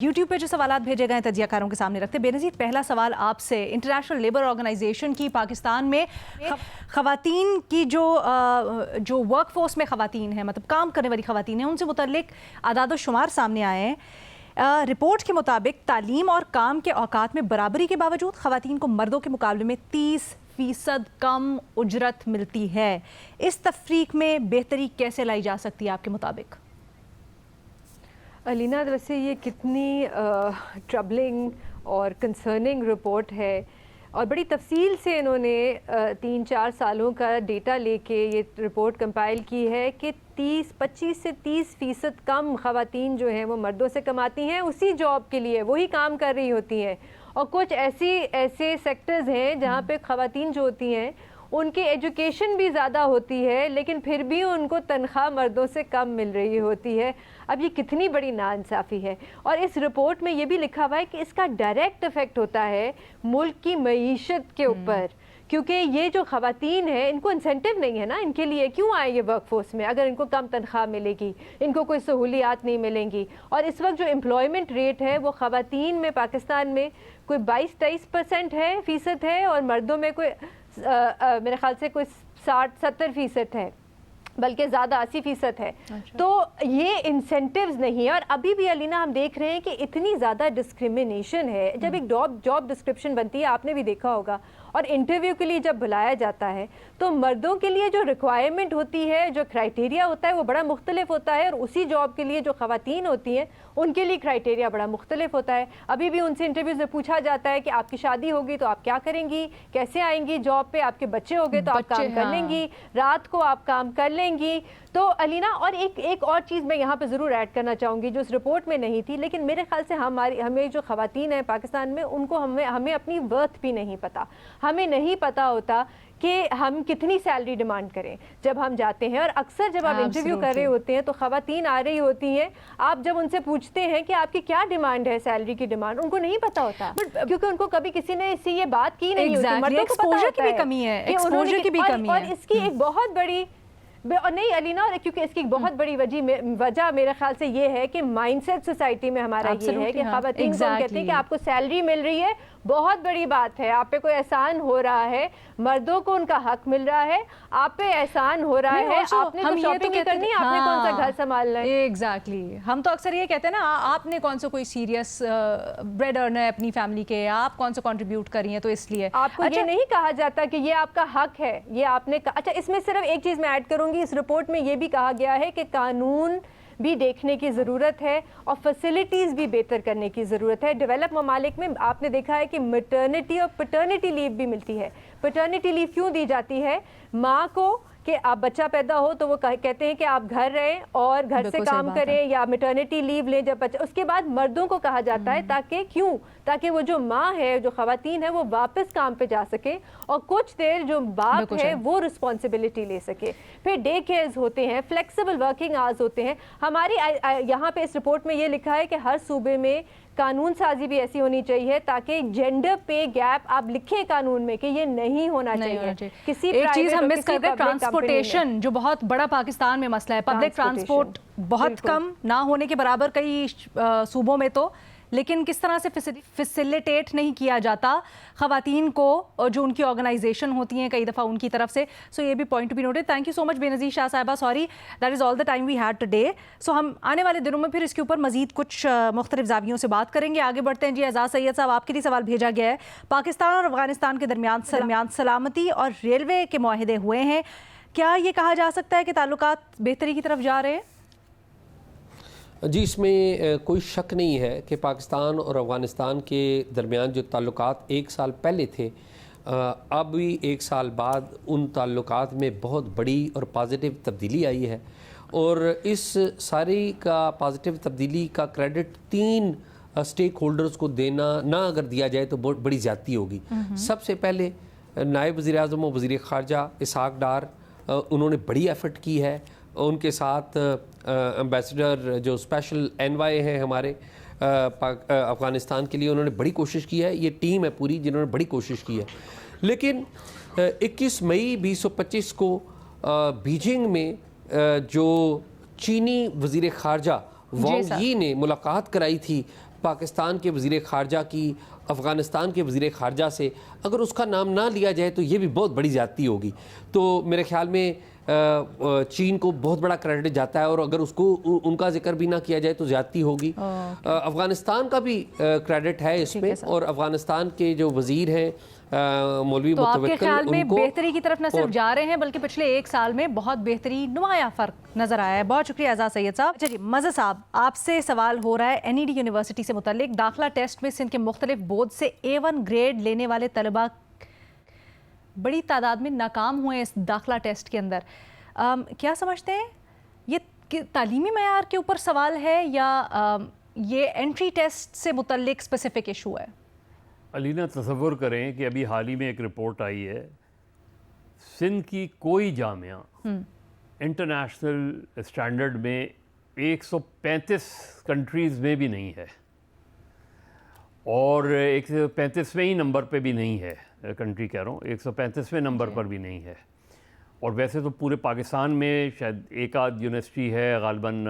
YouTube पे जो सवालात भेजे गए तजियाकारों के सामने रखते। बेनज़ीर, पहला सवाल आपसे, इंटरनेशनल लेबर ऑर्गेनाइजेशन की पाकिस्तान में ख़वातीन की जो वर्क फोर्स में ख़वातीन हैं, मतलब काम करने वाली ख़वातीन हैं, उनसे मुतल्लिक आदाद शुमार सामने आए हैं। रिपोर्ट के मुताबिक तालीम और काम के औकात में बराबरी के बावजूद ख़वातीन को मर्दों के मुकाबले में 30% कम उजरत मिलती है। इस तफरीक में बेहतरी कैसे लाई जा सकती है आपके मुताबिक? अलीना, वैसे ये कितनी ट्रबलिंग और कंसर्निंग रिपोर्ट है और बड़ी तफसील से इन्होंने 3-4 सालों का डेटा लेके ये रिपोर्ट कंपाइल की है कि 25 से 30% कम ख़वातीन जो हैं वो मर्दों से कमाती हैं उसी जॉब के लिए, वही काम कर रही होती हैं। और कुछ ऐसे सेक्टर्स हैं जहाँ पे ख़वातीन जो होती हैं उनकी एजुकेशन भी ज़्यादा होती है लेकिन फिर भी उनको तनख्वाह मर्दों से कम मिल रही होती है। अब ये कितनी बड़ी नाइंसाफ़ी है। और इस रिपोर्ट में ये भी लिखा हुआ है कि इसका डायरेक्ट इफ़ेक्ट होता है मुल्क की मईशत के ऊपर, क्योंकि ये जो ख़वातीन हैं इनको इंसेंटिव नहीं है ना, इनके लिए क्यों आए ये वर्क फोर्स में अगर इनको कम तनख्वाह मिलेगी, इनको कोई सहूलियात नहीं मिलेंगी। और इस वक्त जो एम्प्लॉयमेंट रेट है वो ख़वातीन में पाकिस्तान में कोई 22-23% है फ़ीसद है और मर्दों में कोई मेरे ख्याल से कोई 60-70% है, बल्कि ज़्यादा 80% है। अच्छा। तो ये इंसेंटिव्स नहीं है। और अभी भी अलीना हम देख रहे हैं कि इतनी ज़्यादा डिस्क्रिमिनेशन है। जब एक जॉब डिस्क्रिप्शन बनती है, आपने भी देखा होगा, और इंटरव्यू के लिए जब बुलाया जाता है तो मर्दों के लिए जो रिक्वायरमेंट होती है, जो क्राइटेरिया होता है वो बड़ा मुख्तलिफ होता है, और उसी जॉब के लिए जो ख़वातीन होती हैं उनके लिए क्राइटेरिया बड़ा मुख्तलिफ होता है। अभी भी उनसे इंटरव्यूज़ में पूछा जाता है कि आपकी शादी होगी तो आप क्या करेंगी, कैसे आएंगी जॉब पे, आपके बच्चे हो गए तो आप काम कर लेंगी, रात को आप काम कर लेंगी। तो अलीना, और एक और चीज़ मैं यहाँ पे ज़रूर ऐड करना चाहूँगी जो उस रिपोर्ट में नहीं थी, लेकिन मेरे ख्याल से हमें जो ख़वातीन हैं पाकिस्तान में उनको हमें अपनी वर्थ भी नहीं पता। हमें नहीं पता होता कि हम कितनी सैलरी डिमांड करें जब हम जाते हैं। और अक्सर जब आप इंटरव्यू कर रहे होते हैं तो ख़वातीन आ रही होती हैं, आप जब उनसे पूछते हैं कि आपकी क्या डिमांड है, सैलरी की डिमांड, उनको नहीं पता होता क्योंकि उनको कभी किसी ने इससे ये बात की नहीं होती। मर्दों को पता होता है एक्सपोजर की भी कमी है। और इसकी एक बहुत बड़ी और नहीं अलीना, और क्योंकि इसकी बहुत बड़ी वजह मेरे ख्याल से ये है कि माइंडसेट सोसाइटी में हमारा ये है कि ख़वातीन को कहते हैं कि आपको सैलरी मिल रही है, बहुत बड़ी बात है, आप पे कोई एहसान हो रहा है, मर्दों को उनका हक मिल रहा है, आप पे एहसान हो रहा है, आपने तो शॉपिंग ही करनी है, आपने कौन सा घर संभालना है। एग्जैक्टली, हम तो अक्सर ये कहते हैं ना, आपने कौन सा कोई सीरियस ब्रेड अर्नर है अपनी फैमिली के, आप कौन सा कंट्रीब्यूट कर रही हैं, तो इसलिए आपको ये नहीं कहा जाता कि ये आपका हक है, ये आपने अच्छा। इसमें सिर्फ एक चीज़ मैं ऐड करूंगी, इस रिपोर्ट में ये भी कहा गया है कि कानून भी देखने की ज़रूरत है और फैसिलिटीज़ भी बेहतर करने की ज़रूरत है। डेवलप ममालिक में आपने देखा है कि मैटरनिटी और पैटर्निटी लीव भी मिलती है। पैटर्निटी लीव क्यों दी जाती है? माँ को कि आप बच्चा पैदा हो तो वो कहते हैं कि आप घर रहें और घर से काम करें या मैटरनिटी लीव लें जब बच्चा। उसके बाद मर्दों को कहा जाता है ताकि वो जो माँ है, जो ख़वातीन है, वो वापस काम पे जा सके और कुछ देर जो बाप है वो रिस्पॉन्सिबिलिटी ले सके। फिर डे केयर्स होते हैं, फ्लेक्सिबल वर्किंग आवर्स होते हैं। हमारी यहाँ पे इस रिपोर्ट में ये लिखा है कि हर सूबे में कानून साजी भी ऐसी होनी चाहिए ताकि जेंडर पे गैप आप लिखें कानून में कि ये नहीं होना चाहिए। किसी एक चीज हम मिस कर रहे हैं, ट्रांसपोर्टेशन जो बहुत बड़ा पाकिस्तान में मसला है। पब्लिक ट्रांसपोर्ट बहुत कम, ना होने के बराबर कई सूबों में तो, लेकिन किस तरह से फैसिलिटेट नहीं किया जाता ख़वातीन को और जो उनकी ऑर्गेनाइजेशन होती हैं कई दफ़ा उनकी तरफ से। सो ये भी point to be noted. Thank you so much Benazir Shah साहिबा, sorry that is all the time we had today. So हम आने वाले दिनों में फिर इसके ऊपर मजीद कुछ मुख्तलिफ ज़ावियों से बात करेंगे। आगे बढ़ते हैं जी। एजाज़ सैयद साहब, आपके लिए सवाल भेजा गया है। पाकिस्तान और अफगानिस्तान के दरमियान सलामती और रेलवे के मुआहदे हुए हैं, क्या ये कहा जा सकता है कि ताल्लुकात बेहतरी की तरफ जा रहे हैं? जी, इसमें कोई शक नहीं है कि पाकिस्तान और अफ़गानिस्तान के दरमियान जो ताल्लुकात एक साल पहले थे, अब भी एक साल बाद उन ताल्लुकात में बहुत बड़ी और पॉजिटिव तब्दीली आई है। और इस सारी का पॉजिटिव तब्दीली का क्रेडिट 3 स्टेक होल्डर्स को देना ना अगर दिया जाए तो बहुत बड़ी ज़्यादती होगी। सबसे पहले नायब वज़ीर आज़म और वज़ीर ख़ारजा इसहाक़ डार, उन्होंने बड़ी एफ़र्ट की है। उनके साथ एम्बेसडर जो स्पेशल एनवाई हैं हमारे अफ़गानिस्तान के लिए, उन्होंने बड़ी कोशिश की है। ये टीम है पूरी जिन्होंने बड़ी कोशिश की है। लेकिन 21 मई 2025 को बीजिंग में जो चीनी वज़ीर ख़ारजा वांग यी ने मुलाकात कराई थी پاکستان کے وزیر خارجہ کی افغانستان کے وزیر خارجہ سے اگر اس کا نام نہ لیا جائے تو یہ بھی بہت بڑی زیادتی ہوگی. تو میرے خیال میں چین کو بہت بڑا کریڈٹ جاتا ہے اور اگر اس کو ان کا ذکر بھی نہ کیا جائے تو زیادتی ہوگی. افغانستان کا بھی کریڈٹ ہے اس میں, اور افغانستان کے جو وزیر ہیں مولوی تو آپ کے خیال میں ان کو بہتری کی طرف نہ صرف جا رہے ہیں بلکہ پچھلے 1 سال میں بہت بہتری نمایاں فرق نظر آیا ہے. بہت شکریہ اعزاز سید صاحب. اچھا جی, مزہ صاحب آپ سے سوال ہو رہا ہے این ای ڈی یونیورسٹی سے متعلق. داخلہ ٹیسٹ میں سندھ کے مختلف بورڈ سے A1 گریڈ لینے والے طلباء بڑی تعداد میں ناکام ہوئے اس داخلہ ٹیسٹ کے اندر. کیا سمجھتے ہیں یہ تعلیمی معیار کے اوپر سوال ہے یا یہ انٹری ٹیسٹ سے متعلق اسپیسیفک ایشو ہے؟ علینا تصور کریں کہ ابھی حال ہی میں ایک رپورٹ آئی ہے, سندھ کی کوئی جامعہ انٹرنیشنل اسٹینڈرڈ میں 135 کنٹریز میں بھی نہیں ہے, اور 135ویں ہی نمبر پہ بھی نہیں ہے, کنٹری کہہ رہا ہوں 135ویں نمبر پر بھی نہیں ہے. اور ویسے تو پورے پاکستان میں شاید ایک آدھ یونیورسٹی ہے, غالباً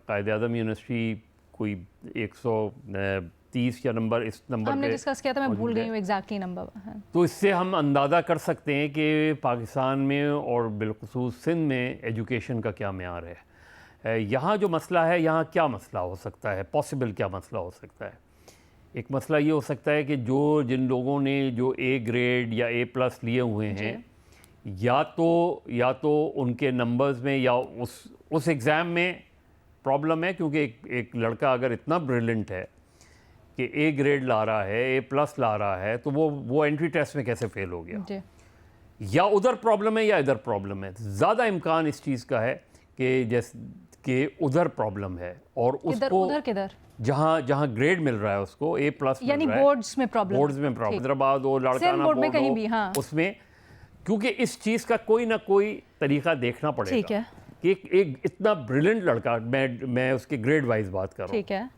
قائد اعظم یونیورسٹی کوئی 130 یا نمبر اس نمبر ہم نے ڈسکس کیا تھا, میں بھول گئی ہوں ایگزیکٹلی نمبر. تو اس سے ہم اندازہ کر سکتے ہیں کہ پاکستان میں اور بالخصوص سندھ میں ایجوکیشن کا کیا معیار ہے. یہاں جو مسئلہ ہے, یہاں کیا مسئلہ ہو سکتا ہے, پاسبل کیا مسئلہ ہو سکتا ہے. ایک مسئلہ یہ ہو سکتا ہے کہ جن لوگوں نے جو A گریڈ یا A+ لیے ہوئے ہیں, یا تو ان کے نمبرز میں یا اس ایگزام میں پرابلم ہے, کیونکہ ایک لڑکا اگر اتنا بریلنٹ ہے کہ A گریڈ لا رہا ہے, A+ لا رہا ہے, تو وہ انٹری ٹیسٹ میں کیسے فیل ہو گیا. یا ادھر پرابلم ہے یا ادھر پرابلم ہے. زیادہ امکان اس چیز کا ہے کہ ادھر پرابلم ہے, اور اس کو جہاں گریڈ مل رہا ہے اس کو A+ یعنی بورڈز میں پرابلم, حیدرآباد اور لاڑکانہ بورڈ ہو, اس میں کیونکہ اس چیز کا کوئی نہ کوئی طریقہ دیکھنا پڑے گا کہ ایک اتنا بریلنٹ لڑکا, میں اس کے گریڈ وائز بات کر رہا ہوں,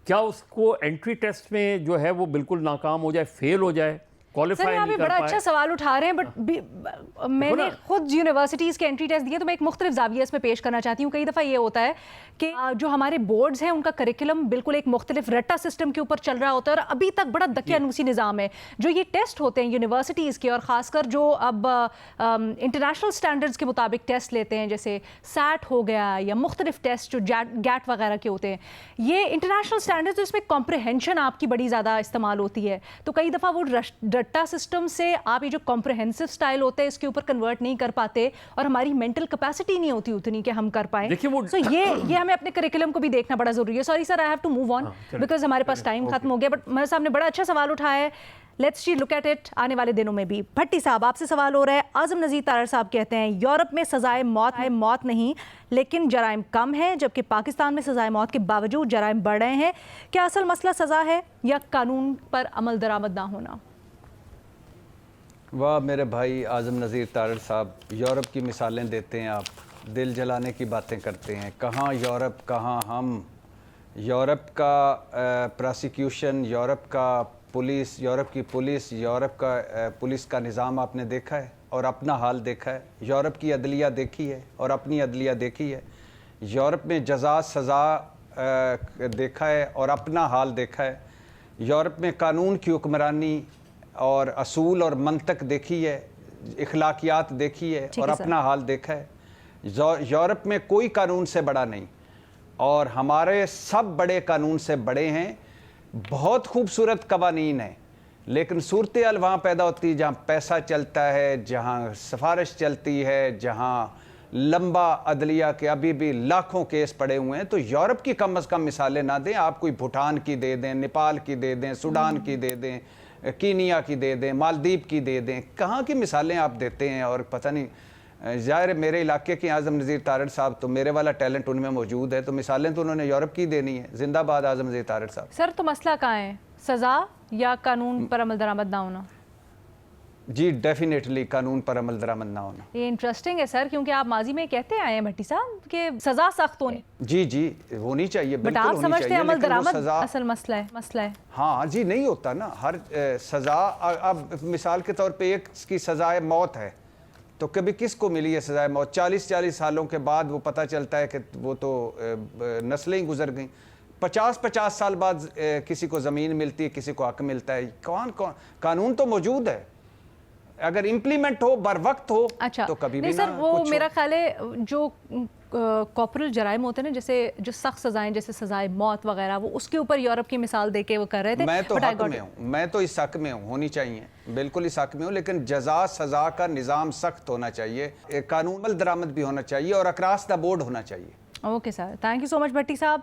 کیا اس کو انٹری ٹیسٹ میں جو ہے وہ بالکل ناکام ہو جائے, فیل ہو جائے, سر آپ بڑا اچھا سوال اٹھا رہے ہیں, بٹ میں نے خود یونیورسٹیز کے انٹری ٹیسٹ دیے تو میں ایک مختلف زاویہ اس میں پیش کرنا چاہتی ہوں. کئی دفعہ یہ ہوتا ہے کہ جو ہمارے بورڈز ہیں ان کا کریکولم بالکل ایک مختلف رٹا سسٹم کے اوپر چل رہا ہوتا ہے, اور ابھی تک بڑا دقیانوسی نظام ہے. جو یہ ٹیسٹ ہوتے ہیں یونیورسٹیز کے, اور خاص کر جو اب انٹرنیشنل اسٹینڈرڈز کے مطابق ٹیسٹ لیتے ہیں, جیسے سیٹ ہو گیا یا مختلف ٹیسٹ جو گیٹ وغیرہ کے ہوتے ہیں, یہ انٹرنیشنل اسٹینڈرڈز, اس میں کمپریہنشن آپ کی بڑی زیادہ استعمال ہوتی ہے. تو کئی دفعہ وہ رٹا سسٹم سے آپ یہ جو کمپریہنسو سٹائل ہوتا ہے اس کے اوپر کنورٹ نہیں کر پاتے, اور ہماری مینٹل کیپیسٹی نہیں ہوتی اتنی کہ ہم کر پائیں. سو یہ ہمیں اپنے کریکولم کو بھی دیکھنا بڑا ضروری ہے. Sorry sir, I have to move on because ہمارے پاس ٹائم ختم ہو گیا, بٹ میرے سامنے بڑا اچھا سوال اٹھایا ہے. لیٹس لک ایٹ اٹ آنے والے دنوں میں بھی. بھٹی صاحب آپ سے سوال ہو رہا ہے. اعظم نذیر تارڑ صاحب کہتے ہیں یورپ میں سزائے موت نہیں لیکن جرائم کم ہیں, جبکہ پاکستان میں سزائے موت کے باوجود جرائم بڑھ رہے ہیں. کیا اصل مسئلہ سزا ہے یا قانون پر عمل درآمد نہ ہونا؟ واہ میرے بھائی اعظم نذیر تارڑ صاحب, یورپ کی مثالیں دیتے ہیں آپ, دل جلانے کی باتیں کرتے ہیں. کہاں یورپ, کہاں ہم. یورپ کا پراسیکیوشن, یورپ کا پولیس, یورپ کی پولیس, یورپ کا پولیس کا نظام آپ نے دیکھا ہے اور اپنا حال دیکھا ہے. یورپ کی عدلیہ دیکھی ہے اور اپنی عدلیہ دیکھی ہے. یورپ میں جزا سزا دیکھا ہے اور اپنا حال دیکھا ہے. یورپ میں قانون کی حکمرانی اور اصول اور منطق دیکھی ہے, اخلاقیات دیکھی ہے اور اپنا حال دیکھا ہے. یورپ میں کوئی قانون سے بڑا نہیں, اور ہمارے سب بڑے قانون سے بڑے ہیں. بہت خوبصورت قوانین ہیں, لیکن صورتحال وہاں پیدا ہوتی ہے جہاں پیسہ چلتا ہے, جہاں سفارش چلتی ہے, جہاں لمبا عدلیہ کے ابھی بھی لاکھوں کیس پڑے ہوئے ہیں. تو یورپ کی کم از کم مثالیں نہ دیں آپ, کوئی بھوٹان کی دے دیں, نیپال کی دے دیں, سوڈان کی دے دیں, کینیا کی دے دیں, مالدیپ کی دے دیں. کہاں کی مثالیں آپ دیتے ہیں؟ اور پتہ نہیں, ظاہر میرے علاقے کے اعظم نذیر تارڑ صاحب, تو میرے والا ٹیلنٹ ان میں موجود ہے, تو مثالیں تو انہوں نے یورپ کی دینی ہے. زندہ باد اعظم نذیر تارڑ صاحب. سر تو مسئلہ کہاں ہے, سزا یا قانون پر عمل درآمد نہ ہونا؟ جی ڈیفینیٹلی قانون پر عمل درآمد نہ ہونا. یہ انٹرسٹنگ ہے سر, کیونکہ آپ ماضی میں کہتے آئے ہیں بھٹی صاحب کہ سزا سخت ہونی. جی ہونی چاہیے, بٹ آپ سمجھتے ہیں عمل درآمد اصل مسئلہ ہے؟ ہاں جی, نہیں ہوتا نا ہر سزا. اب مثال کے طور پہ ایک کی سزائے موت ہے, تو کبھی کس کو ملی ہے سزائے موت؟ 40 سالوں کے بعد وہ پتہ چلتا ہے کہ وہ تو نسلیں ہی گزر گئیں. 50 साल बाद किसी को ज़मीन मिलती है, किसी को हक मिलता है। कानून तो मौजूद है, अगर इम्प्लीमेंट हो, बर वक्त हो, अच्छा, तो कभी नहीं भी सर, ना वो कुछ मेरा ख्याल है जो कॉर्पोरल जराइम होते हैं ना, जैसे जो सख्त सजाएं, जैसे सजाए मौत वगैरह, वो उसके ऊपर यूरोप की मिसाल दे के वो कर रहे थे। मैं तो But I हक got में it. हूँ, मैं तो इस हक में हूँ, होनी चाहिए, बिल्कुल इस हक में हूँ, लेकिन जजा सजा का निज़ाम सख्त होना चाहिए, कानून अमल दरामद भी होना चाहिए और अक्रॉस द बोर्ड होना चाहिए। Okay sir, thank you so much Bhatti साहब।